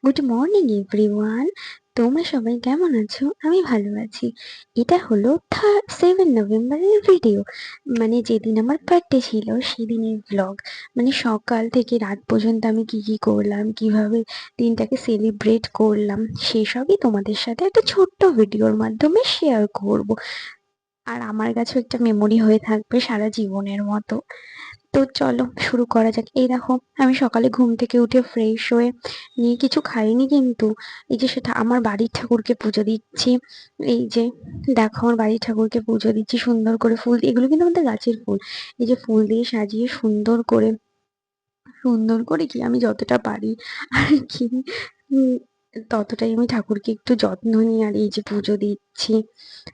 Good morning everyone. তোমরা সবাই কেমন আছো? আমি ভালো আছি। এটা হলো 7 নভেম্বরের ভিডিও, মানে যেদিন আমার বার্থডে ছিল সেদিনের ব্লগ। মানে সকাল থেকে রাত পর্যন্ত আমি কি কি করলাম, কিভাবে দিনটাকে সেলিব্রেট করলাম, সেসবই তোমাদের সাথে একটা ছোট্ট ভিডিওর মাধ্যমে শেয়ার করব। আর আমার কাছেও একটা মেমোরি হয়ে থাকবে সারা জীবনের মতো। তো চলো শুরু করা যাক। এই দেখো, আমি সকালে ঘুম থেকে উঠে ফ্রেশ হয়ে নিয়ে কিছু খাইনি, কিন্তু এই যে সেটা আমার বাড়ির ঠাকুরকে পুজো দিচ্ছি। এই যে দেখো, আমার বাড়ির ঠাকুরকে পুজো দিচ্ছি সুন্দর করে ফুল দিয়ে। এগুলো কিন্তু আমাদের গাছের ফুল। এই যে ফুল দিয়ে সাজিয়ে সুন্দর করে, সুন্দর করে কি আমি যতটা পারি আর কি, উম, ততটাই আমি ঠাকুরকে একটু যত্ন নিই। আর এই যে পুজো দিচ্ছি,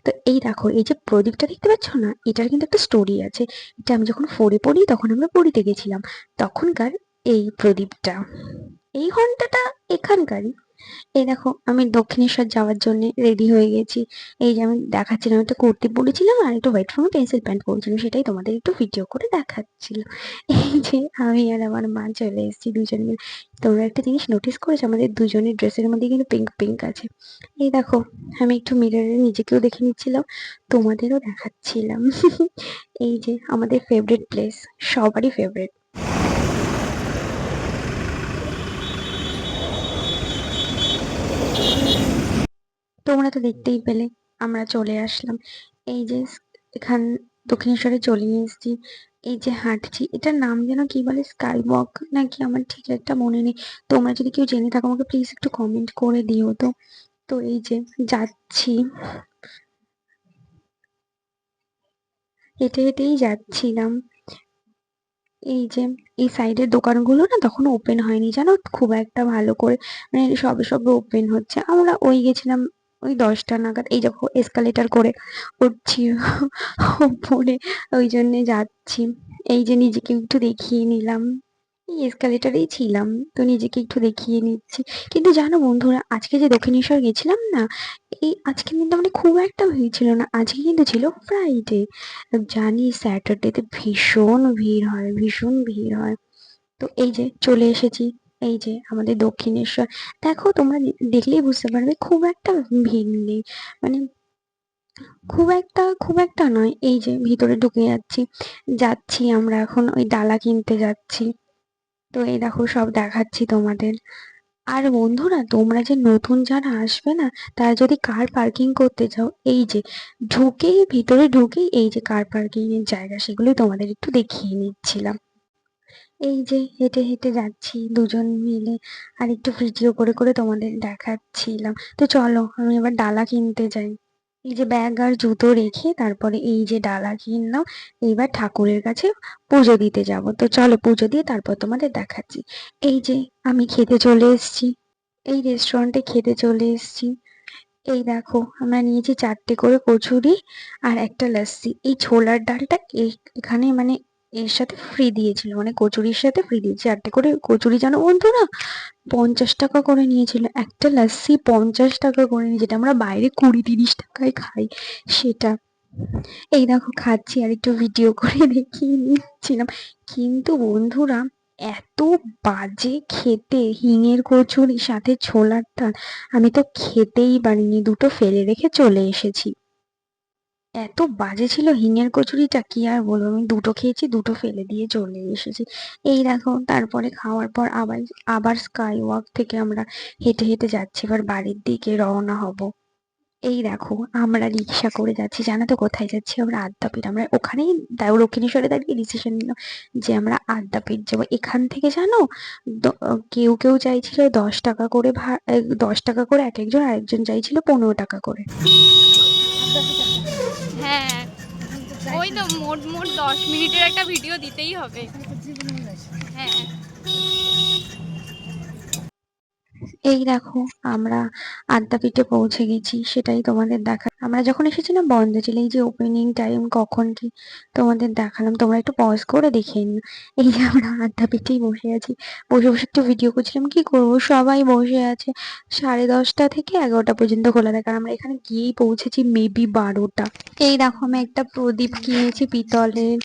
তো এই দেখো, এই যে প্রদীপটা দেখতে পাচ্ছ না, এটার কিন্তু একটা স্টোরি আছে। এটা আমি যখন ফোরে পড়ি, তখন আমরা পড়িতে গেছিলাম, তখনকার এই প্রদীপটা। এই ঘন্টাটা এখানকারই। এই দেখো, আমি দক্ষিণেশ্বর যাওয়ার জন্য রেডি হয়ে গেছি। এই যে আমি দেখাচ্ছিলাম, একটা কুর্তি পরেছিলাম আর একটা হোয়াইট ফর্মে পেন্সিল প্যান্ট পরেছিলাম, সেটাই তোমাদের একটু ভিডিও করে দেখাচ্ছিলাম। এই যে আমি আর আমার মা চলে এসেছি দুজন মিলে। তোমরা একটা জিনিস নোটিস করেছো, আমাদের দুজনের ড্রেসের মধ্যে কিন্তু পিঙ্ক পিঙ্ক আছে। এই দেখো, আমি একটু মিররে নিজেকেও দেখে নিচ্ছিলাম, তোমাদেরও দেখাচ্ছিলাম। এই যে আমাদের ফেভারিট প্লেস, সবারই ফেভারিট। তোমরা তো দেখতেই পেলে, আমরা চলে আসলাম। এই যে এখান দক্ষিণেশ্বরে চলে এসেছি। এই যে হাঁটছি, এটার নাম যেন কি বলে, স্কাই ওয়াক নাকি, আমার ঠিক একটা মনে নেই। তোমরা যদি কেউ জেনে থাকো আমাকে প্লিজ একটু কমেন্ট করে দিও তো। তো এই যে যাচ্ছি, হেঁটে হেঁটেই যাচ্ছিলাম। এই যে এই সাইডের দোকানগুলো না তখন ওপেন হয়নি, জানো, খুব একটা ভালো করে। মানে সবে সবে ওপেন হচ্ছে। আমরা ওই গেছিলাম ওই 10টা নাগাদ। এই দেখো এসকালেটার করে উঠছি ওপরে, ওই জন্যে যাচ্ছি। এই যে নিজেকে একটু দেখিয়ে নিলাম, এই এসকালেটারেই ছিলাম, তো নিজেকে একটু দেখিয়ে নিচ্ছি। কিন্তু জানো বন্ধুরা, আজকে যে দক্ষিণেশ্বর গেছিলাম না, এই আজকে কিন্তু মানে খুব একটা ভিড় ছিল না। আজকে কিন্তু ছিল ফ্রাইডে। জানি স্যাটারডেতে ভীষণ ভিড় হয়, ভীষণ ভিড় হয়। তো এই যে চলে এসেছি, এই যে আমাদের দক্ষিণেশ্বর। দেখো তোমরা দেখলেই বুঝতে পারবে খুব একটা ভিড় নেই, মানে খুব একটা নয়। এই যে ভিতরে ঢুকে যাচ্ছি, যাচ্ছি আমরা এখন ওই ডালা কিনতে যাচ্ছি। তো এই দেখো সব দেখাচ্ছি তোমাদের। আর বন্ধুরা, তোমরা যে নতুন যারা আসবে না, তারা যদি কার পার্কিং করতে চাও, এই যে ঢুকেই ভিতরে ঢুকেই এই যে কার পার্কিং এর জায়গা, সেগুলোই তোমাদের একটু দেখিয়ে নিচ্ছিলাম। এই যে হেঁটে হেঁটে যাচ্ছি দুজন মিলে, আর একটু ভিডিও করে করে তোমাদের দেখাচ্ছিলাম। তো চলো আমি এবার ডালা কিনতে যাই। এই যে ব্যাগ আর জুতো রেখে তারপরে এই যে ডালা কিনলাম। এইবার ঠাকুরের কাছে পুজো দিতে যাব। তো চলো পুজো দিয়ে তারপর তোমাদের দেখাচ্ছি। এই যে আমি খেতে চলে এসেছি, এই রেস্টুরেন্টে খেতে চলে এসেছি। এই দেখো আমরা নিয়েছি 4টে করে কচুরি আর একটা লস্যি। এই ছোলার ডালটা এখানে মানে এর সাথে ফ্রি দিয়েছিল, মানে কচুরির সাথে ফ্রি দিয়েছে। 4টে করে কচুরি, জানো বন্ধুরা, 50 টাকা করে নিয়েছিল। একটা লস্যি 50 টাকা করে নিয়ে, যেটা আমরা বাইরে 20-30 টাকায় খাই সেটা। এই দেখো খাচ্ছি আর একটু ভিডিও করে দেখিয়ে নিচ্ছিলাম। কিন্তু বন্ধুরা, এত বাজে খেতে, হিঙের কচুরি সাথে ছোলার ডাল, আমি তো খেতেই পারিনি, দুটো ফেলে রেখে চলে এসেছি। এত বাজে ছিল হিঙের কচুরিটা, কি আর বলবো। আমি দুটো খেয়েছি, দুটো ফেলে দিয়ে চলে এসেছি। এই দেখো তারপরে খাওয়ার পর আবার আবার স্কাই ওয়াক থেকে আমরা হেঁটে হেঁটে যাচ্ছি, এবার বাড়ির দিকে রওনা হব। এই দেখো আমরা রিক্সা করে যাচ্ছি, জানো তো কোথায় যাচ্ছি? আমরা আদ্যাপীঠ। আমরা ওখানেই দক্ষিণেশ্বরে দাঁড়িয়ে ডিসিশন নিলাম যে আমরা আদ্যাপীঠ যাবো। এখান থেকে জানো, কেউ কেউ চাইছিল 10 টাকা করে 10 টাকা করে এক একজন, আরেকজন চাইছিল 15 টাকা করে। হ্যাঁ, ওই তো মোট মোট 10 মিনিটের একটা ভিডিও দিতেই হবে। হ্যাঁ, এই দেখো আমরা আদ্যাপীঠে পৌঁছে গেছি, সেটাই তোমাদের দেখা। আমরা যখন এসেছিলাম বন্ধ ছিল। এই যে ওপেনিং টাইম কখন কি তোমাদের দেখালাম, তোমরা একটু পজ করে দেখে নিও। এই যে আমরা আদ্যাপীঠেই বসে আছি, বসে বসে একটু ভিডিও করছিলাম। কি করবো, সবাই বসে আছে। 10:30 থেকে 11টা পর্যন্ত খোলা থাকে, আর আমরা এখানে গিয়েই পৌঁছেছি মেবি 12টা। এই দেখো আমি একটা প্রদীপ কিনেছি পিতলের,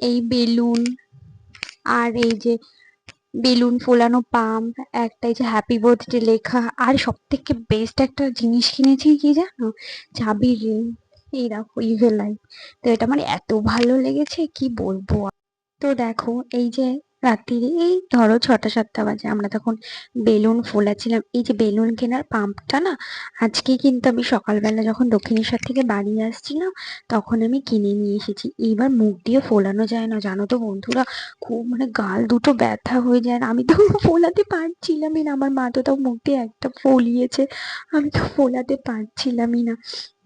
এই বেলুন, আর এই যে বেলুন ফোলানো পাম্প, একটা এই যে হ্যাপি বার্থডে লেখা, আর সব থেকে বেস্ট একটা জিনিস কিনেছি কি জানো, চাবির রিং। এই দেখো ইভেলাই। তো এটা আমার এত ভালো লেগেছে কি বলবো। তো দেখো এই যে রাত্রিরে এই ধরো 6টা 7টা বাজে আমরা তখন বেলুন ফোলাচ্ছিলাম। এই যে বেলুন কেনার পাম্পটা না আজকে কিন্তু আমি সকালবেলা যখন দক্ষিণেশ্বর থেকে বাড়ি আসছিলাম তখন আমি কিনে নিয়ে এসেছি। এইবার মুখ দিয়ে ফোলানো যায় না জানো তো বন্ধুরা, খুব মানে গাল দুটো ব্যথা হয়ে যায়, আমি তো ফোলাতে পারছিলামই না। আমার মা তো তাও মুখ দিয়ে একটা ফলিয়েছে, আমি তো ফোলাতে পারছিলামই না,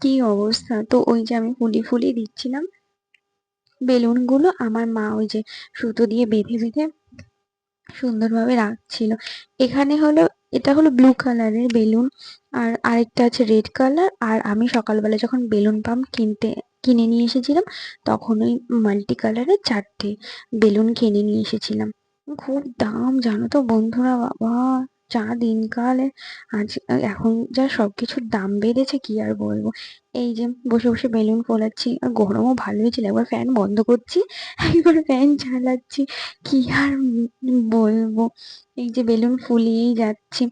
কি অবস্থা। তো ওই যে আমি ফুলিয়ে ফুলিয়ে দিচ্ছিলাম বেলুন গুলো, আমার মা ওই যে সুতো দিয়ে বেঁধে বেঁধে সুন্দরভাবে রাখছিল। এখানে হলো, এটা হলো ব্লু কালারের বেলুন, আর আরেকটা আছে রেড কালার। আর আমি সকালবেলা যখন বেলুন পাম্প কিনে নিয়ে এসেছিলাম তখন ওই মাল্টি কালারের 4টে বেলুন কিনে নিয়ে এসেছিলাম। খুব দাম জানো তো বন্ধুরা, বাবা যা দিনকালে আজ, এখন যা সবকিছুর দাম বেড়েছে কি আর বলবো। এই যে বসে বসে বেলুন ফোলাচ্ছি, আর গরমও ভালোই ছিল। একবার ফ্যান বন্ধ করছি, একবার ফ্যান চালাচ্ছি, কি আর বলবো। এই যে বেলুন ফুলিয়েই যাচ্ছি।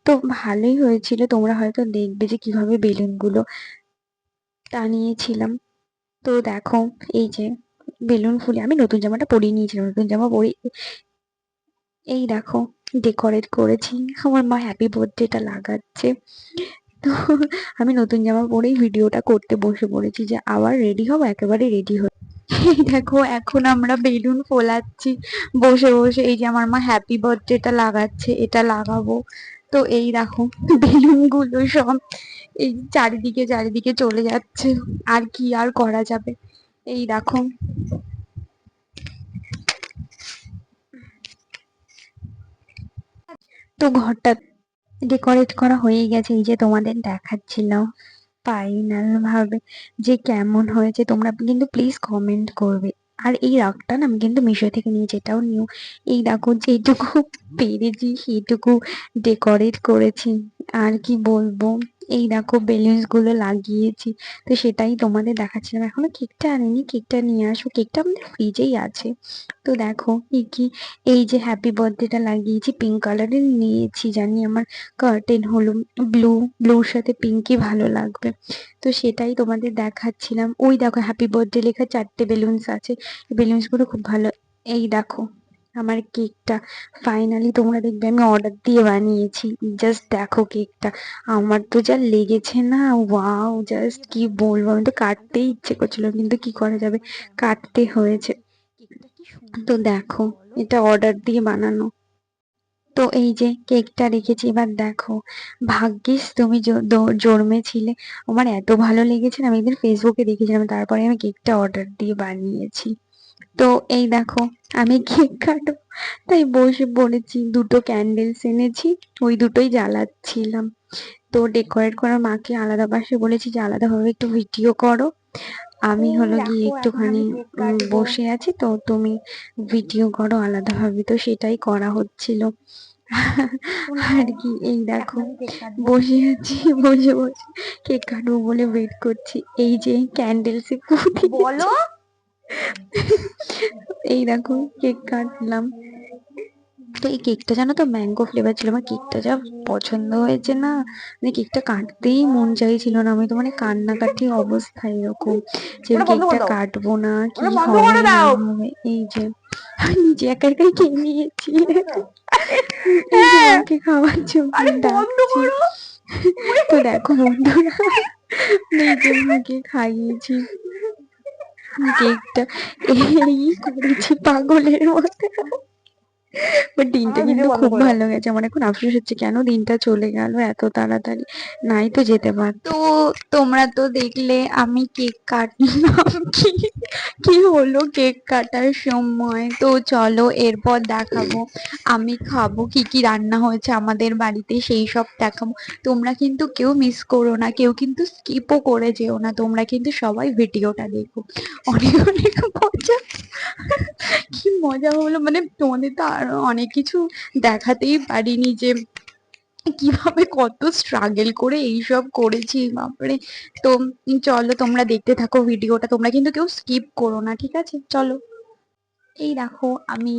তো ভালোই হয়েছিল, তোমরা হয়তো দেখবে যে কিভাবে বেলুন গুলো টানিয়েছিলাম। তো দেখো এই যে বেলুন ফুলিয়ে আমি নতুন জামাটা পরিয়ে নিয়েছিলাম, নতুন জামা পরে এই দেখো ডেকোরেট করেছি। আমার মা হ্যাপি বার্থডেটা লাগাচ্ছে। তো আমি নতুন জামা পরেই ভিডিওটা করতে বসে পড়েছি যে আবার রেডি হবো, একেবারে রেডি হয়ে। এই দেখো এখন আমরা বেলুন ফোলাচ্ছি বসে বসে। এই যে আমার মা হ্যাপি বার্থডেটা লাগাচ্ছে, এটা লাগাবো। তো এই দেখো বেলুন গুলো সব এই চারিদিকে চারিদিকে চলে যাচ্ছে, আর কি আর করা যাবে। এই দেখো তো ঘরটা ডেকোরেট করা হয়ে গেছে, এই যে তোমাদের দেখাচ্ছিলাম ফাইনাল ভাবে যে কেমন হয়েছে। তোমরা কিন্তু প্লিজ কমেন্ট করবে। আর এই রাগটা না আমি কিন্তু মিশো থেকে নিয়েছি, এটাও নিউ। এই দেখো যেটুকু পেরেছি সেটুকু ডেকোরেট করেছি, আর কি বলবো। এই দেখো বেলুনস গুলো লাগিয়েছি, তো সেটাই তোমাদের দেখাচ্ছিলাম। এখনো কেকটা আনিনি, কেকটা নিয়ে আসবো, কেকটা আমাদের ফ্রিজেই আছে। তো দেখো কি কি, এই যে হ্যাপি বার্থডেটা লাগিয়েছি পিঙ্ক কালারের নিয়েছি, জানি আমার কার্টেন হলো ব্লু, ব্লুর সাথে পিঙ্কই ভালো লাগবে। তো সেটাই তোমাদের দেখাচ্ছিলাম। ওই দেখো হ্যাপি বার্থডে লেখা 4টে বেলুনস আছে, বেলুনস গুলো খুব ভালো। এই দেখো আমার কেকটা ফাইনালি তোমরা দেখবে আমি অর্ডার দিয়ে বানিয়েছি। জাস্ট দেখো কেকটা, আমার তো যা লেগেছে না, ওয়াও জাস্ট কি বলবো। আমি তো কাটতেই ইচ্ছে করছিল কিন্তু কি করা যাবে, কাটতে হয়েছে। তো দেখো এটা অর্ডার দিয়ে বানানো। তো এই যে কেকটা রেখেছি, এবার দেখো ভাগ্যিস তুমি জন্মেছিলে। আমার এত ভালো লেগেছে না, আমি একদিন ফেসবুকে দেখেছিলাম, তারপরে আমি কেকটা অর্ডার দিয়ে বানিয়েছি। তো এই দেখো আমি কেক কাটবো তাই বসে পড়েছি, দুটো ক্যান্ডেলস এনেছি, ওই দুটোই জ্বালাচ্ছিলাম। তো ডেকোরেট করার মাকে আলাদা পাশে বলেছি যে আলাদাভাবে একটু ভিডিও করো, আমি হলো গিয়ে একটুখানি বসে আছি, তো তুমি ভিডিও করো আলাদাভাবে। তো সেটাই করা হচ্ছিল আর কি। এই দেখো বসে আছি, বসে বসে কেক কাটবো বলে ওয়েট করছি। এই যে ক্যান্ডেলসে বলো, এই দেখো কেক কাটলাম। তো এই কেকটা জানো তো ম্যাঙ্গো ফ্লেভার ছিল, আমার কেকটা যা পছন্দ হয়েছে না, মানে কেকটা কাটতেই মন চাইছিল না। আমি তো মানে কান্নাকাটি অবস্থা এরকম, যে আমি কেকটা কাটবো না, কি হবে না হবে। এই যে আমি নিজে একা একাই খেয়ে নিয়েছি, এই যে মাকে খাওয়ার জন্য ডাকছি। তো দেখো বন্ধুরা এই যে মাকে খাইয়েছি কেকটা, এই করেছি পাগলের মতো। বাট দিনটা কিন্তু খুব ভালো গেছে, আমার এখন আফসোস হচ্ছে কেন দিনটা চলে গেল এত তাড়াতাড়ি, নাই তো যেতে পারত। তো তোমরা তো দেখলে আমি কেক কাটলাম, কি কি হলো কেক কাটার সময়। তো চলো এরপর দেখাবো আমি খাবো কি কি রান্না হয়েছে আমাদের বাড়িতে, সেই সব দেখাবো। তোমরা কিন্তু কেউ মিস করো না, কেউ কিন্তু স্কিপও করে যেও না, তোমরা কিন্তু সবাই ভিডিওটা দেখো, অনেক অনেক মজা, কি মজা হলো। মানে তোমাদের তো আরো অনেক কিছু দেখাতেই পারিনি, যে কিভাবে কত স্ট্রাগল করে এইসব করেছি বাপরে। তো চলো তোমরা দেখতে থাকো ভিডিওটা, তোমরা কিন্তু কেউ স্কিপ করো না, ঠিক আছে চলো। এই দেখো আমি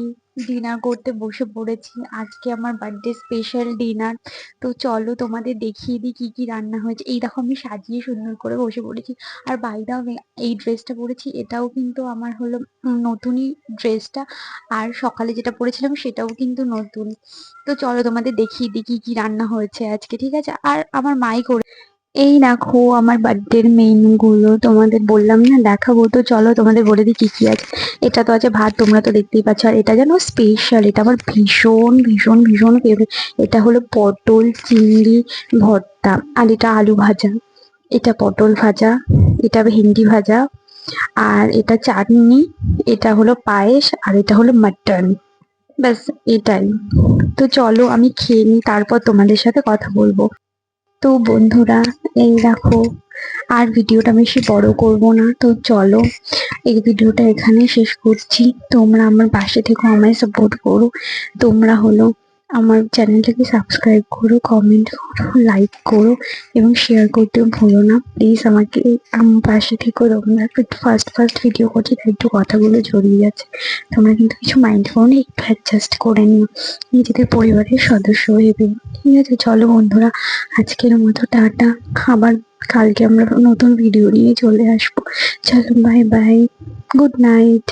ডিনার করতে বসে পড়েছি। আজকে আমার বার্থডে স্পেশাল ডিনার। তো চলো তোমাদের দেখিয়ে দিই কি কি রান্না হয়েছে। এই দেখো আমি সাজিয়ে সুন্দর করে বসে পড়েছি। আর বাই দা ওয়ে, এই ড্রেসটা পরেছি এটাও কিন্তু আমার হলো নতুনই ড্রেসটা। আর সকালে যেটা পরেছিলাম সেটাও কিন্তু নতুন। তো চলো তোমাদের দেখিয়ে দিই কি কি রান্না হয়েছে আজকে, ঠিক আছে? আর আমার মাই করে এই দেখো আমার বার্থডের মেনু গুলো তোমাদের বললাম না দেখাবো, তো চলো তোমাদের বলে দিই কি কি আছে। এটা তো আছে ভাত, তোমরা তো দেখতেই পাচ্ছ। আর এটা যেন স্পেশাল, এটা আমার ভীষণ ভীষণ ভীষণ ফেভারিট। এটা হলো পটল চিংড়ি ভর্তা। আর এটা আলু ভাজা, এটা পটল ভাজা, এটা ভেন্ডি ভাজা, আর এটা চাটনি, এটা হলো পায়েস, আর এটা হলো মাটন। ব্যাস এটাই। তো চলো আমি খেয়ে নিই, তারপর তোমাদের সাথে কথা বলবো। তো বন্ধুরা, এই দেখো, আর ভিডিওটা বেশি বড় করব না, তো চলো এই ভিডিওটা এখানেই শেষ করছি। তোমরা আমার পাশে থেকো, আমায় সাপোর্ট করো। তোমরা হলো আমার চ্যানেলটাকে সাবস্ক্রাইব করো, কমেন্ট করো, লাইক করো এবং শেয়ার করতেও ভুলো না প্লিজ। আমাকে আমার পাশে থেকো। তোমরা ফার্স্ট ফার্স্ট ভিডিও করছি তাই একটু কথাগুলো জড়িয়ে যাচ্ছে। তোমরা কিন্তু কিছু মাইন্ড করো না, একটু অ্যাডজাস্ট করে নিও, নিজেদের পরিবারের সদস্য ভেবে। ঠিক আছে, চলো বন্ধুরা, আজকের মতো টাটা। আবার কালকে আমরা নতুন ভিডিও নিয়ে চলে আসবো। চলো বাই বাই, গুড নাইট।